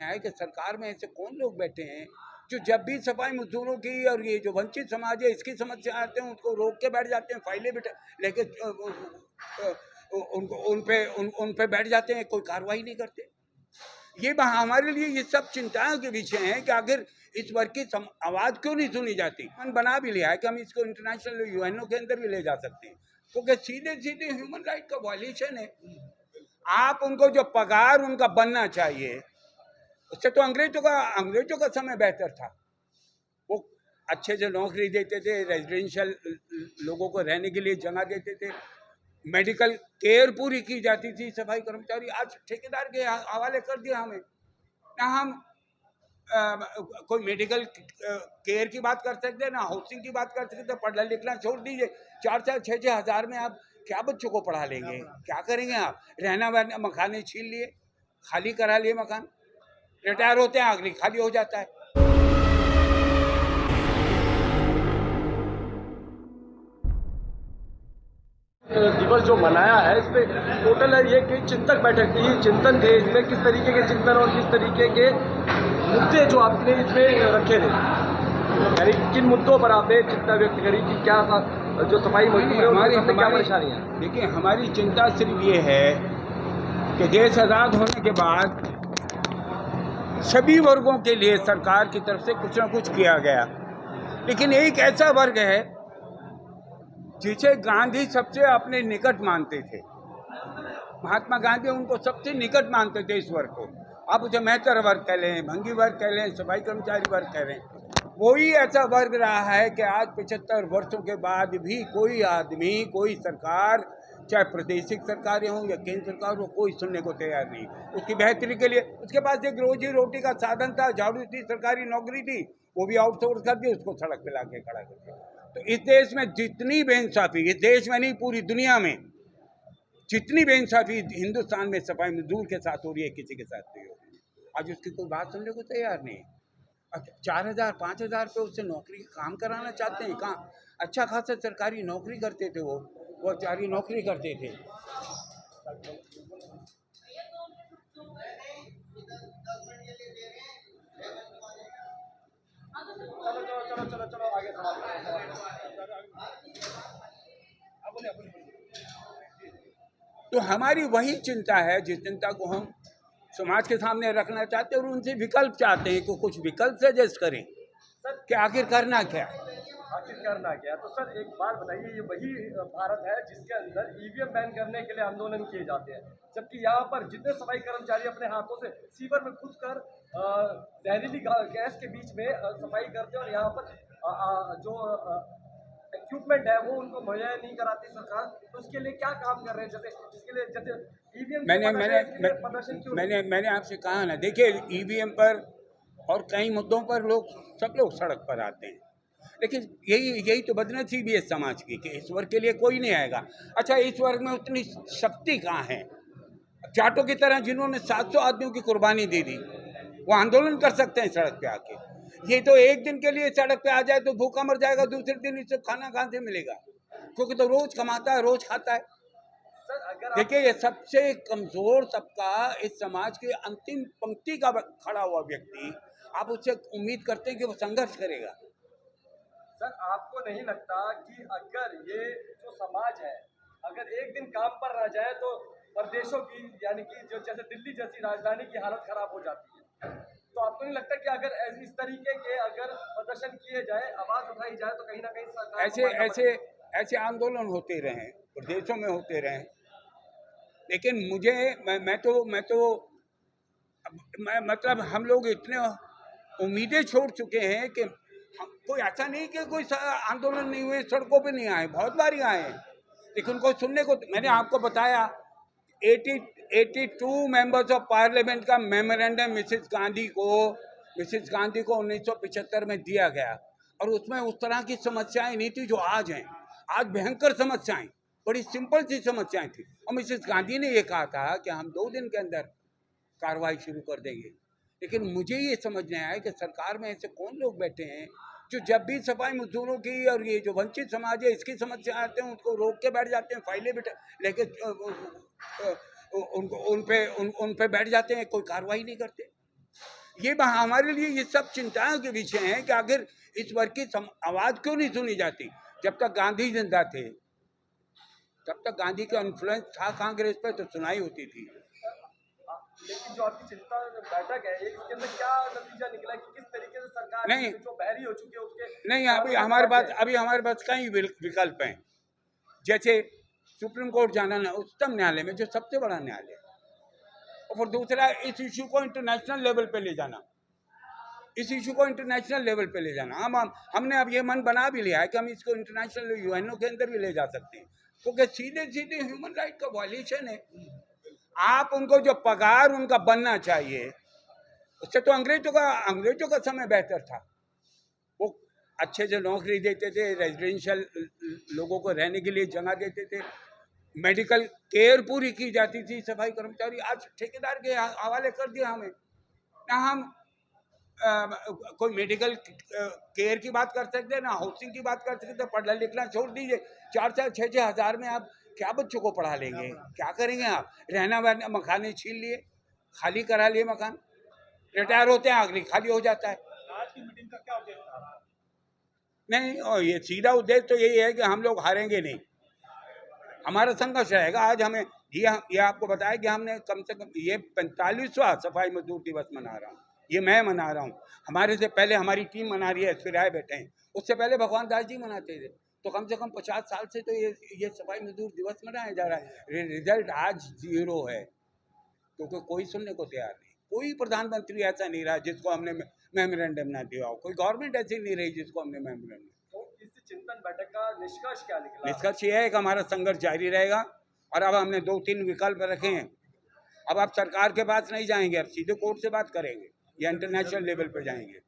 है कि सरकार में ऐसे कौन लोग बैठे हैं जो जब भी सफाई मजदूरों की और ये जो वंचित समाज है इसकी समस्या आते हैं उसको रोक के बैठ जाते हैं, फाइलें लेके उनको उन पे बैठ जाते हैं, कोई कार्रवाई नहीं करते। ये हमारे लिए ये सब चिंताओं के विषय हैं कि आखिर इस वर्ग की आवाज क्यों नहीं सुनी जाती। मन बना भी लिया है कि हम इसको इंटरनेशनल यूएनओ के अंदर भी ले जा सकते हैं, क्योंकि सीधे सीधे ह्यूमन राइट का वायलेशन है। आप उनको जो पगार उनका बनना चाहिए, उससे तो अंग्रेजों का समय बेहतर था। वो अच्छे से नौकरी देते थे, रेजिडेंशियल लोगों को रहने के लिए जगह देते थे, मेडिकल केयर पूरी की जाती थी। सफाई कर्मचारी आज ठेकेदार के हवाले कर दिया हमें ना। हम कोई मेडिकल केयर की बात कर सकते, ना हाउसिंग की बात कर सकते। पढ़ना लिखना छोड़ दीजिए, 4-4, 6-6 हज़ार में आप क्या बच्चों को पढ़ा लेंगे? क्या करेंगे आप? रहना वहना मकान छीन लिए, खाली करा लिए मकान, रिटायर होते हैं आखिरी खाली हो जाता है। दिवस जो मनाया है, इस पे टोटल है ये कि चिंतक बैठक थी, चिंतन थे इसमें, किस तरीके के चिंतन और किस तरीके के मुद्दे जो आपने इसमें रखे थे, यानी किन मुद्दों पर आपने चिंता व्यक्त करी कि क्या जो सफाई मजदूर है उनकी क्या परेशानियाँ? देखिए, हमारी चिंता सिर्फ ये है कि देश आज़ाद होने के बाद सभी वर्गों के लिए सरकार की तरफ से कुछ ना कुछ किया गया, लेकिन एक ऐसा वर्ग है जिसे गांधी सबसे अपने निकट मानते थे। महात्मा गांधी उनको सबसे निकट मानते थे इस वर्ग को। आप उसे मेहतर वर्ग कह लें, भंगी वर्ग कह लें, सफाई कर्मचारी वर्ग कह लें, वही ऐसा वर्ग रहा है कि आज 75 वर्षों के बाद भी कोई आदमी, कोई सरकार, चाहे प्रादेशिक सरकारें हों या केंद्र सरकार हो, कोई सुनने को तैयार नहीं। उसकी बेहतरी के लिए उसके पास एक रोजी रोटी का साधन था, झाड़ू थी, सरकारी नौकरी थी, वो भी आउटसोर्स कर दी, उसको सड़क पे लाके खड़ा कर दिया। तो इस देश में जितनी बेइंसाफी, इस देश में नहीं पूरी दुनिया में जितनी बेइंसाफी हिंदुस्तान में सफाई मजदूर के साथ हो रही है, किसी के साथ नहीं हो रही। आज उसकी कोई बात सुनने को तैयार नहीं। 4,000 5,000 पे उससे नौकरी काम कराना चाहते हैं। कहाँ अच्छा खासा सरकारी नौकरी करते थे, वो सरकारी नौकरी करते थे। चलो आगे तो हमारी वही चिंता है जिस चिंता को हम समाज के सामने रखना चाहते हैं और उनसे विकल्प चाहते हैं कि कुछ विकल्प सजेस्ट करें कि आखिर करना क्या है। तो सर एक बात बताइए, ये वही भारत है जिसके अंदर ईवीएम बैन करने के लिए आंदोलन किए जाते हैं, जबकि यहाँ पर जितने सफाई कर्मचारी अपने हाथों से सीवर में घुसकर जहरीली गैस के बीच में सफाई करते हैं और यहाँ पर जो इक्विपमेंट है वो उनको मुहैया नहीं कराती सरकार, तो उसके लिए क्या काम कर रहे हैं? जैसे इसके लिए जैसे ईवीएम मैंने आपसे कहा ना, देखिए ईवीएम पर और कई मुद्दों पर सब लोग सड़क पर आते हैं, लेकिन यही तो बदनसीबी है समाज की कि इस वर्ग के लिए कोई नहीं आएगा। अच्छा, इस वर्ग में उतनी शक्ति कहाँ है? जाटों की तरह जिन्होंने 700 आदमियों की कुर्बानी दे दी, वो आंदोलन कर सकते हैं सड़क पे आके। ये तो एक दिन के लिए सड़क पे आ जाए तो भूखा मर जाएगा, दूसरे दिन इसे खाना कहाँ से मिलेगा? क्योंकि तो रोज कमाता है, रोज खाता है। देखिए, ये सबसे कमजोर तबका, इस समाज की अंतिम पंक्ति का खड़ा हुआ व्यक्ति, आप उससे उम्मीद करते हैं कि वो संघर्ष करेगा? सर, आपको नहीं लगता कि अगर ये जो समाज है, अगर एक दिन काम पर रह जाए तो प्रदेशों की, यानी कि जो जैसे दिल्ली जैसी राजधानी की हालत खराब हो जाती है, तो आपको नहीं लगता कि अगर इस तरीके के अगर प्रदर्शन किए जाए, आवाज उठाई जाए, तो कहीं ना कहीं सरकार ऐसे आंदोलन होते रहे, प्रदेशों में होते रहे, लेकिन मुझे मतलब हम लोग इतने उम्मीदें छोड़ चुके हैं कि कोई ऐसा नहीं कि कोई आंदोलन नहीं हुए, सड़कों पे नहीं आए, बहुत बारी आए हैं, लेकिन उनको सुनने को, मैंने आपको बताया 82 मेंबर्स ऑफ पार्लियामेंट का मेमोरेंडम मिसेस गांधी को 1975 में दिया गया, और उसमें उस तरह की समस्याएं नहीं थी जो आज हैं। आज भयंकर समस्याएं, बड़ी सिंपल सी समस्याएं थी, और मिसेस गांधी ने ये कहा था कि हम 2 दिन के अंदर कार्रवाई शुरू कर देंगे। लेकिन मुझे ये समझ नहीं आया कि सरकार में ऐसे कौन लोग बैठे हैं जो जब भी सफाई मजदूरों की और ये जो वंचित समाज है इसकी समस्या आते हैं उसको रोक के बैठ जाते हैं, फाइलें लेके उन पे बैठ जाते हैं, कोई कार्रवाई नहीं करते। हमारे लिए ये सब चिंताओं के विषय हैं कि आखिर इस वर्ग की आवाज क्यों नहीं सुनी जाती। जब तक गांधी जिंदा थे, तब तक गांधी का इन्फ्लुएंस था कांग्रेस पर, तो सुनाई होती थी। लेकिन जो आपकी चिंता बैठक है, इसके अंदर क्या नतीजा निकला कि किस तरीके से सरकार नहीं जो बहरी हो चुकी है उसके नहीं, अभी हमारे पास कई विकल्प हैं। जैसे सुप्रीम कोर्ट जाना, उच्चतम न्यायालय में, जो सबसे बड़ा न्यायालय है। और फिर दूसरा, इस इशू को इंटरनेशनल लेवल पे ले जाना, हमने अब ये मन बना भी लिया है कि हम इसको इंटरनेशनल यूएनओ के अंदर भी ले जा सकते हैं, क्योंकि सीधे सीधे ह्यूमन राइट का वायलेशन है। आप उनको जो पगार उनका बनना चाहिए, उससे तो अंग्रेजों का समय बेहतर था। वो अच्छे से नौकरी देते थे, रेजिडेंशियल लोगों को रहने के लिए जगह देते थे, मेडिकल केयर पूरी की जाती थी। सफाई कर्मचारी आज ठेकेदार के हवाले कर दिया हमें ना। हम कोई मेडिकल केयर की बात कर सकते हैं, ना हाउसिंग की बात कर सकते। पढ़ना लिखना छोड़ दीजिए, 4-6 हज़ार में आप क्या बच्चों को पढ़ा लेंगे? क्या करेंगे आप? रहना वहना, मकाने छीन लिए, खाली करा लिए मकान, रिटायर होते हैं, आखिरी खाली हो जाता है। आज की मीटिंग का क्या उद्देश्य था? नहीं, और ये सीधा उद्देश्य तो यही है कि हम लोग हारेंगे नहीं, हमारा संघर्ष रहेगा। आज हमें ये आपको बताया कि हमने कम से कम ये 45वां सफाई मजदूर दिवस मना रहा हूँ। ये मैं मना रहा हूँ, हमारे से पहले हमारी टीम मना रही है, फिराए बैठे हैं। उससे पहले भगवान दास जी मनाते थे। तो कम से कम 50 साल से तो ये सफाई मजदूर दिवस मनाया जा रहा है। रिजल्ट आज 0 है, क्योंकि कोई सुनने को तैयार नहीं। कोई प्रधानमंत्री ऐसा नहीं रहा जिसको हमने मेमोरेंडम ना दिया हो, कोई गवर्नमेंट ऐसी नहीं रही जिसको हमने मेमोरेंडम। तो इस चिंतन बैठक का निष्कर्ष क्या निकला? निष्कर्ष ये है कि हमारा संघर्ष जारी रहेगा। और अब हमने 2-3 विकल्प रखे हैं। अब आप सरकार के पास नहीं जाएंगे, अब सीधे कोर्ट से बात करेंगे या इंटरनेशनल लेवल पर जाएंगे।